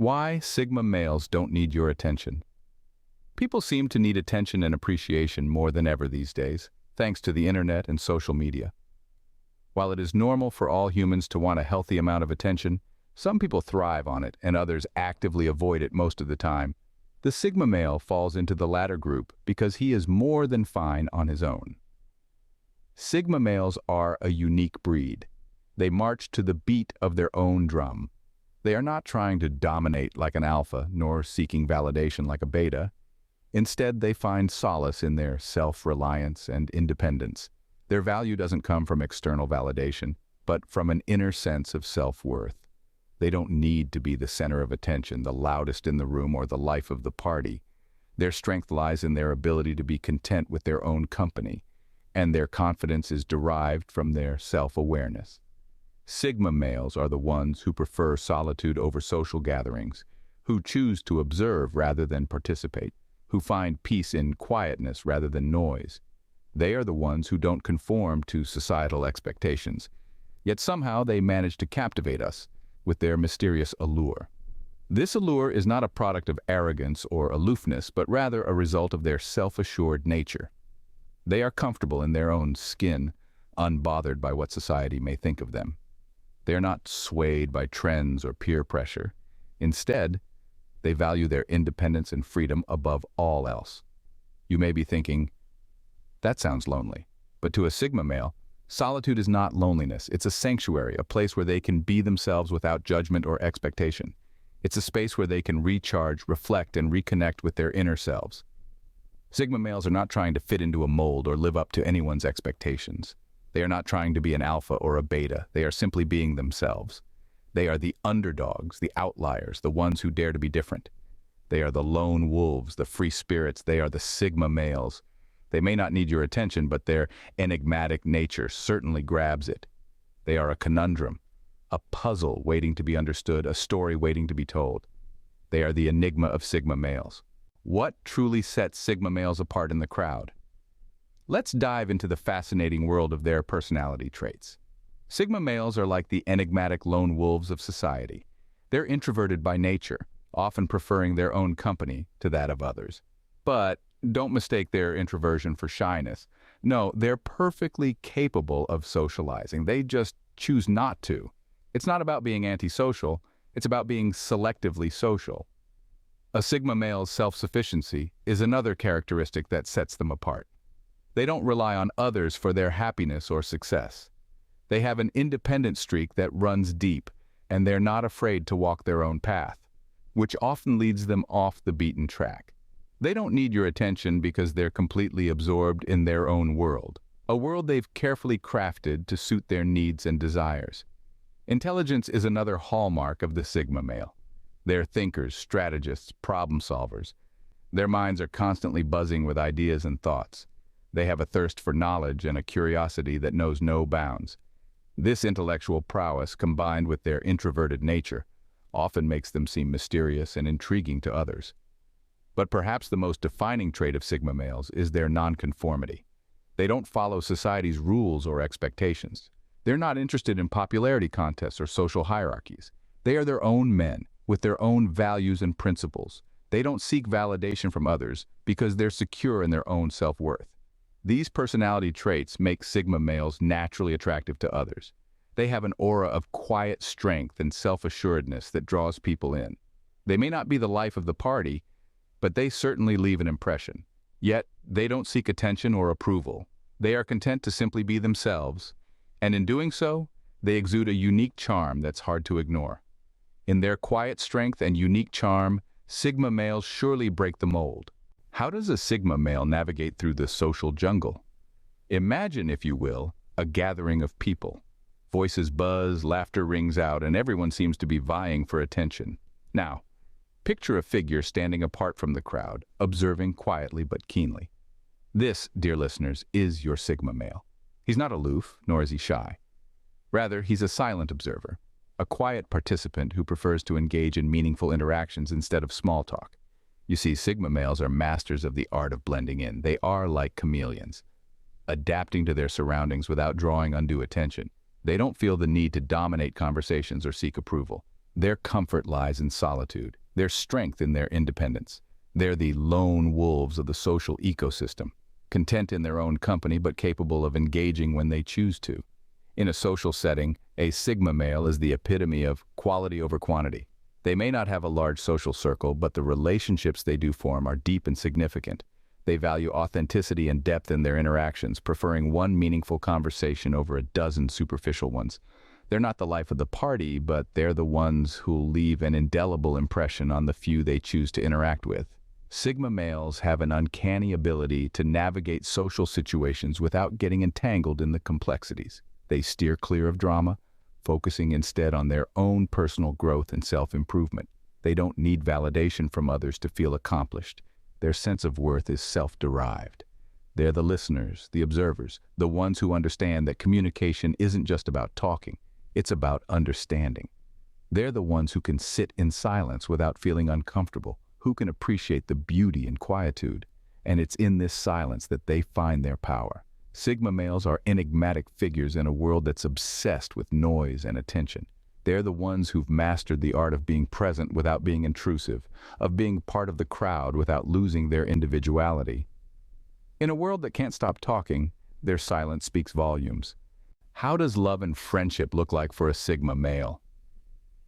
Why Sigma males don't need your attention. People seem to need attention and appreciation more than ever these days, thanks to the internet and social media. While it is normal for all humans to want a healthy amount of attention, some people thrive on it and others actively avoid it most of the time. The Sigma male falls into the latter group because he is more than fine on his own. Sigma males are a unique breed. They march to the beat of their own drum. They are not trying to dominate like an alpha, nor seeking validation like a beta. Instead, they find solace in their self-reliance and independence. Their value doesn't come from external validation, but from an inner sense of self-worth. They don't need to be the center of attention, the loudest in the room, or the life of the party. Their strength lies in their ability to be content with their own company, and their confidence is derived from their self-awareness. Sigma males are the ones who prefer solitude over social gatherings, who choose to observe rather than participate, who find peace in quietness rather than noise. They are the ones who don't conform to societal expectations, yet somehow they manage to captivate us with their mysterious allure. This allure is not a product of arrogance or aloofness, but rather a result of their self-assured nature. They are comfortable in their own skin, unbothered by what society may think of them. They are not swayed by trends or peer pressure. Instead, they value their independence and freedom above all else. You may be thinking, that sounds lonely. But to a Sigma male, solitude is not loneliness. It's a sanctuary, a place where they can be themselves without judgment or expectation. It's a space where they can recharge, reflect, and reconnect with their inner selves. Sigma males are not trying to fit into a mold or live up to anyone's expectations. They are not trying to be an alpha or a beta. They are simply being themselves. They are the underdogs, the outliers, the ones who dare to be different. They are the lone wolves, the free spirits. They are the Sigma males. They may not need your attention, but their enigmatic nature certainly grabs it. They are a conundrum, a puzzle waiting to be understood, a story waiting to be told. They are the enigma of Sigma males. What truly sets Sigma males apart in the crowd? Let's dive into the fascinating world of their personality traits. Sigma males are like the enigmatic lone wolves of society. They're introverted by nature, often preferring their own company to that of others. But don't mistake their introversion for shyness. No, they're perfectly capable of socializing. They just choose not to. It's not about being antisocial, it's about being selectively social. A Sigma male's self-sufficiency is another characteristic that sets them apart. They don't rely on others for their happiness or success. They have an independent streak that runs deep, and they're not afraid to walk their own path, which often leads them off the beaten track. They don't need your attention because they're completely absorbed in their own world, a world they've carefully crafted to suit their needs and desires. Intelligence is another hallmark of the Sigma male. They're thinkers, strategists, problem solvers. Their minds are constantly buzzing with ideas and thoughts. They have a thirst for knowledge and a curiosity that knows no bounds. This intellectual prowess, combined with their introverted nature, often makes them seem mysterious and intriguing to others. But perhaps the most defining trait of Sigma males is their nonconformity. They don't follow society's rules or expectations. They're not interested in popularity contests or social hierarchies. They are their own men, with their own values and principles. They don't seek validation from others because they're secure in their own self-worth. These personality traits make Sigma males naturally attractive to others. They have an aura of quiet strength and self-assuredness that draws people in. They may not be the life of the party, but they certainly leave an impression. Yet, they don't seek attention or approval. They are content to simply be themselves, and in doing so, they exude a unique charm that's hard to ignore. In their quiet strength and unique charm, Sigma males surely break the mold. How does a Sigma male navigate through the social jungle? Imagine, if you will, a gathering of people. Voices buzz, laughter rings out, and everyone seems to be vying for attention. Now, picture a figure standing apart from the crowd, observing quietly but keenly. This, dear listeners, is your Sigma male. He's not aloof, nor is he shy. Rather, he's a silent observer, a quiet participant who prefers to engage in meaningful interactions instead of small talk. You see, Sigma males are masters of the art of blending in. They are like chameleons, adapting to their surroundings without drawing undue attention. They don't feel the need to dominate conversations or seek approval. Their comfort lies in solitude, their strength in their independence. They're the lone wolves of the social ecosystem, content in their own company but capable of engaging when they choose to. In a social setting, a Sigma male is the epitome of quality over quantity. They may not have a large social circle, but the relationships they do form are deep and significant. They value authenticity and depth in their interactions, preferring one meaningful conversation over a dozen superficial ones. They're not the life of the party, but they're the ones who'll leave an indelible impression on the few they choose to interact with. Sigma males have an uncanny ability to navigate social situations without getting entangled in the complexities. They steer clear of drama, focusing instead on their own personal growth and self-improvement. They don't need validation from others to feel accomplished. Their sense of worth is self-derived. They're the listeners, the observers, the ones who understand that communication isn't just about talking, it's about understanding. They're the ones who can sit in silence without feeling uncomfortable, who can appreciate the beauty and quietude, and it's in this silence that they find their power. Sigma males are enigmatic figures in a world that's obsessed with noise and attention. They're the ones who've mastered the art of being present without being intrusive, of being part of the crowd without losing their individuality. In a world that can't stop talking, their silence speaks volumes. How does love and friendship look like for a Sigma male?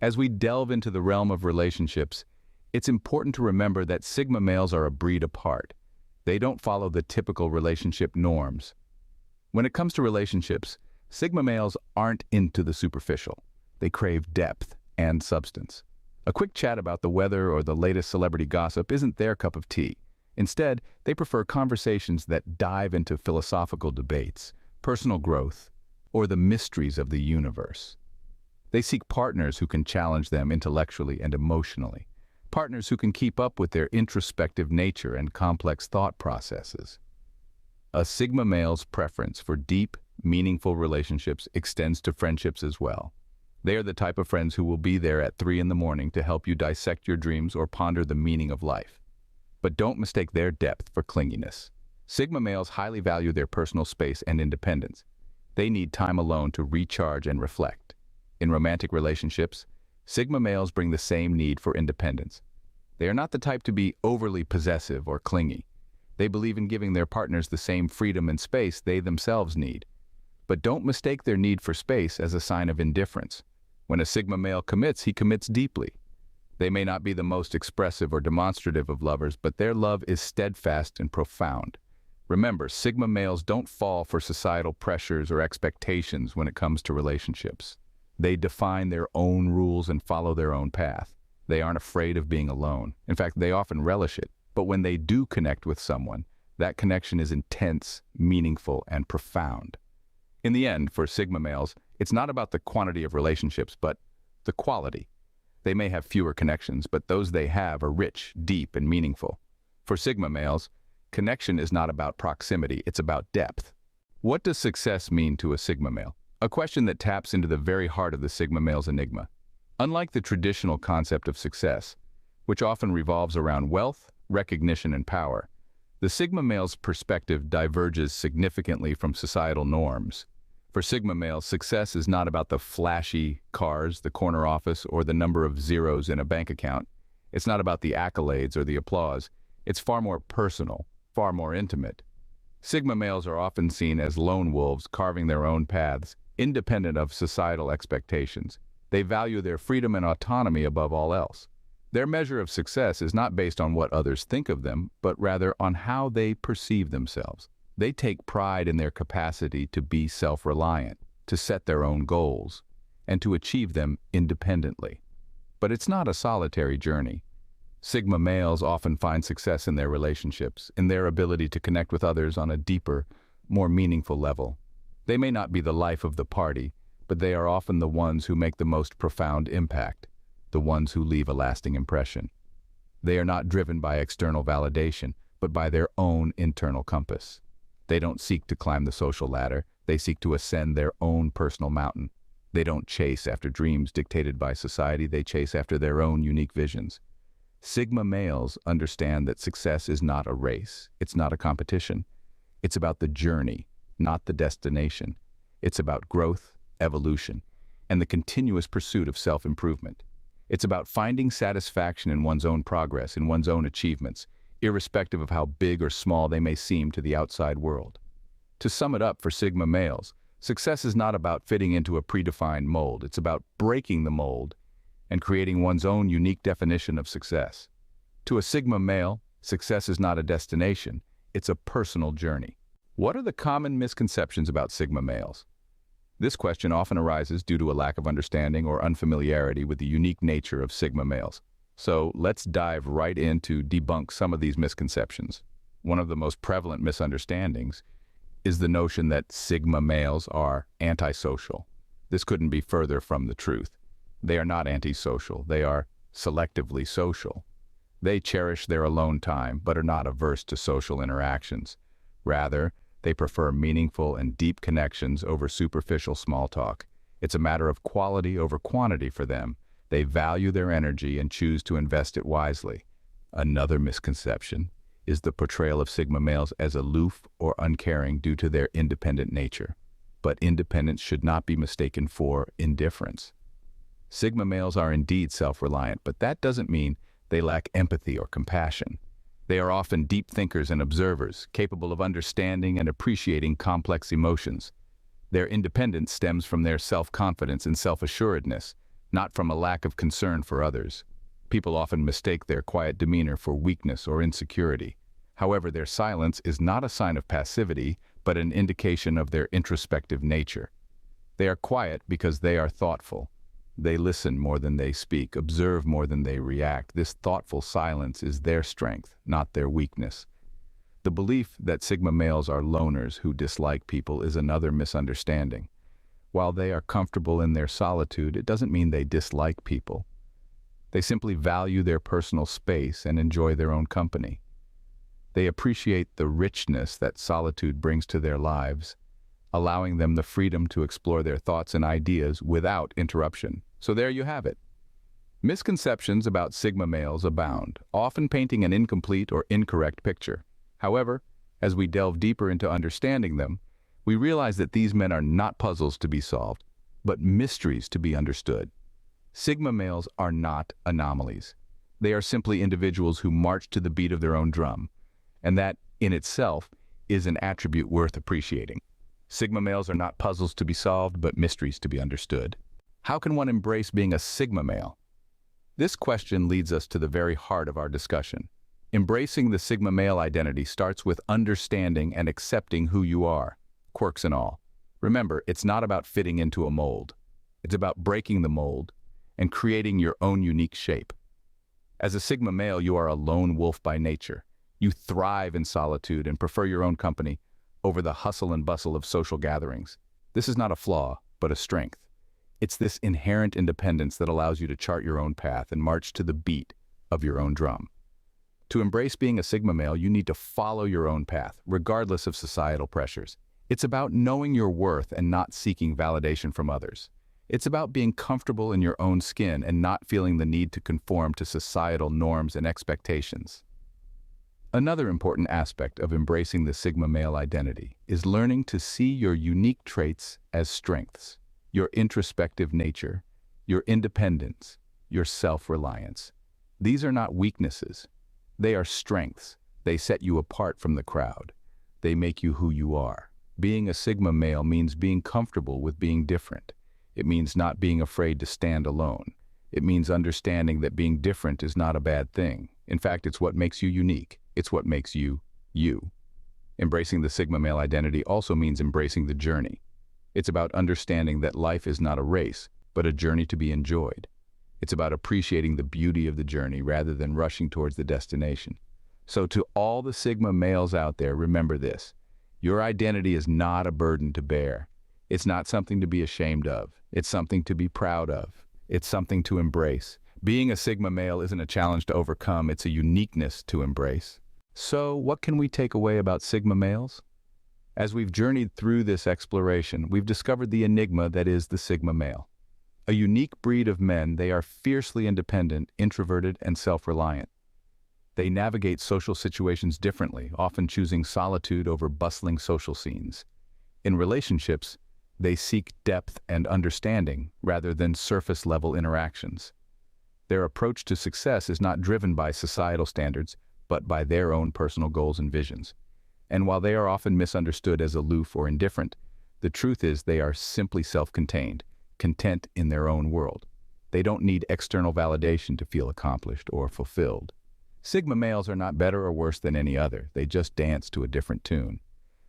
As we delve into the realm of relationships, it's important to remember that Sigma males are a breed apart. They don't follow the typical relationship norms. When it comes to relationships, Sigma males aren't into the superficial. They crave depth and substance. A quick chat about the weather or the latest celebrity gossip isn't their cup of tea. Instead, they prefer conversations that dive into philosophical debates, personal growth, or the mysteries of the universe. They seek partners who can challenge them intellectually and emotionally, partners who can keep up with their introspective nature and complex thought processes. A Sigma male's preference for deep, meaningful relationships extends to friendships as well. They are the type of friends who will be there at 3 in the morning to help you dissect your dreams or ponder the meaning of life. But don't mistake their depth for clinginess. Sigma males highly value their personal space and independence. They need time alone to recharge and reflect. In romantic relationships, Sigma males bring the same need for independence. They are not the type to be overly possessive or clingy. They believe in giving their partners the same freedom and space they themselves need. But don't mistake their need for space as a sign of indifference. When a Sigma male commits, he commits deeply. They may not be the most expressive or demonstrative of lovers, but their love is steadfast and profound. Remember, Sigma males don't fall for societal pressures or expectations when it comes to relationships. They define their own rules and follow their own path. They aren't afraid of being alone. In fact, they often relish it. But when they do connect with someone, that connection is intense, meaningful, and profound. In the end, for Sigma males, it's not about the quantity of relationships, but the quality. They may have fewer connections, but those they have are rich, deep, and meaningful. For Sigma males, connection is not about proximity, it's about depth. What does success mean to a Sigma male? A question that taps into the very heart of the Sigma male's enigma. Unlike the traditional concept of success, which often revolves around wealth, recognition, and power, the Sigma male's perspective diverges significantly from societal norms. For Sigma males, success is not about the flashy cars, the corner office, or the number of zeros in a bank account. It's not about the accolades or the applause. It's far more personal, far more intimate. Sigma males are often seen as lone wolves carving their own paths, independent of societal expectations. They value their freedom and autonomy above all else. Their measure of success is not based on what others think of them, but rather on how they perceive themselves. They take pride in their capacity to be self-reliant, to set their own goals, and to achieve them independently. But it's not a solitary journey. Sigma males often find success in their relationships, in their ability to connect with others on a deeper, more meaningful level. They may not be the life of the party, but they are often the ones who make the most profound impact, the ones who leave a lasting impression. They are not driven by external validation, but by their own internal compass. They don't seek to climb the social ladder, they seek to ascend their own personal mountain. They don't chase after dreams dictated by society, they chase after their own unique visions. Sigma males understand that success is not a race, it's not a competition. It's about the journey, not the destination. It's about growth, evolution, and the continuous pursuit of self-improvement. It's about finding satisfaction in one's own progress, in one's own achievements, irrespective of how big or small they may seem to the outside world. To sum it up for Sigma males, success is not about fitting into a predefined mold. It's about breaking the mold and creating one's own unique definition of success. To a Sigma male, success is not a destination, it's a personal journey. What are the common misconceptions about Sigma males? This question often arises due to a lack of understanding or unfamiliarity with the unique nature of Sigma males. So let's dive right in to debunk some of these misconceptions. One of the most prevalent misunderstandings is the notion that Sigma males are antisocial. This couldn't be further from the truth. They are not antisocial, they are selectively social. They cherish their alone time, but are not averse to social interactions. Rather, they prefer meaningful and deep connections over superficial small talk. It's a matter of quality over quantity for them. They value their energy and choose to invest it wisely. Another misconception is the portrayal of Sigma males as aloof or uncaring due to their independent nature. But independence should not be mistaken for indifference. Sigma males are indeed self-reliant, but that doesn't mean they lack empathy or compassion. They are often deep thinkers and observers, capable of understanding and appreciating complex emotions. Their independence stems from their self-confidence and self-assuredness, not from a lack of concern for others. People often mistake their quiet demeanor for weakness or insecurity. However, their silence is not a sign of passivity, but an indication of their introspective nature. They are quiet because they are thoughtful. They listen more than they speak, observe more than they react. This thoughtful silence is their strength, not their weakness. The belief that Sigma males are loners who dislike people is another misunderstanding. While they are comfortable in their solitude, it doesn't mean they dislike people. They simply value their personal space and enjoy their own company. They appreciate the richness that solitude brings to their lives, allowing them the freedom to explore their thoughts and ideas without interruption. So there you have it. Misconceptions about Sigma males abound, often painting an incomplete or incorrect picture. However, as we delve deeper into understanding them, we realize that these men are not puzzles to be solved, but mysteries to be understood. Sigma males are not anomalies. They are simply individuals who march to the beat of their own drum, and that, in itself, is an attribute worth appreciating. Sigma males are not puzzles to be solved, but mysteries to be understood. How can one embrace being a Sigma male? This question leads us to the very heart of our discussion. Embracing the Sigma male identity starts with understanding and accepting who you are, quirks and all. Remember, it's not about fitting into a mold. It's about breaking the mold and creating your own unique shape. As a Sigma male, you are a lone wolf by nature. You thrive in solitude and prefer your own company over the hustle and bustle of social gatherings. This is not a flaw, but a strength. It's this inherent independence that allows you to chart your own path and march to the beat of your own drum. To embrace being a Sigma male, you need to follow your own path, regardless of societal pressures. It's about knowing your worth and not seeking validation from others. It's about being comfortable in your own skin and not feeling the need to conform to societal norms and expectations. Another important aspect of embracing the Sigma male identity is learning to see your unique traits as strengths, your introspective nature, your independence, your self-reliance. These are not weaknesses. They are strengths. They set you apart from the crowd. They make you who you are. Being a Sigma male means being comfortable with being different. It means not being afraid to stand alone. It means understanding that being different is not a bad thing. In fact, it's what makes you unique. It's what makes you, you. Embracing the Sigma male identity also means embracing the journey. It's about understanding that life is not a race, but a journey to be enjoyed. It's about appreciating the beauty of the journey rather than rushing towards the destination. So to all the Sigma males out there, remember this. Your identity is not a burden to bear. It's not something to be ashamed of. It's something to be proud of. It's something to embrace. Being a Sigma male isn't a challenge to overcome, it's a uniqueness to embrace. So, what can we take away about Sigma males? As we've journeyed through this exploration, we've discovered the enigma that is the Sigma male. A unique breed of men, they are fiercely independent, introverted, and self-reliant. They navigate social situations differently, often choosing solitude over bustling social scenes. In relationships, they seek depth and understanding rather than surface-level interactions. Their approach to success is not driven by societal standards, but by their own personal goals and visions. And while they are often misunderstood as aloof or indifferent, the truth is they are simply self-contained, content in their own world. They don't need external validation to feel accomplished or fulfilled. Sigma males are not better or worse than any other, they just dance to a different tune.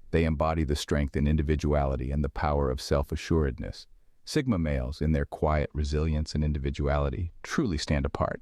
They embody the strength in individuality and the power of self-assuredness. Sigma males, in their quiet resilience and individuality, truly stand apart.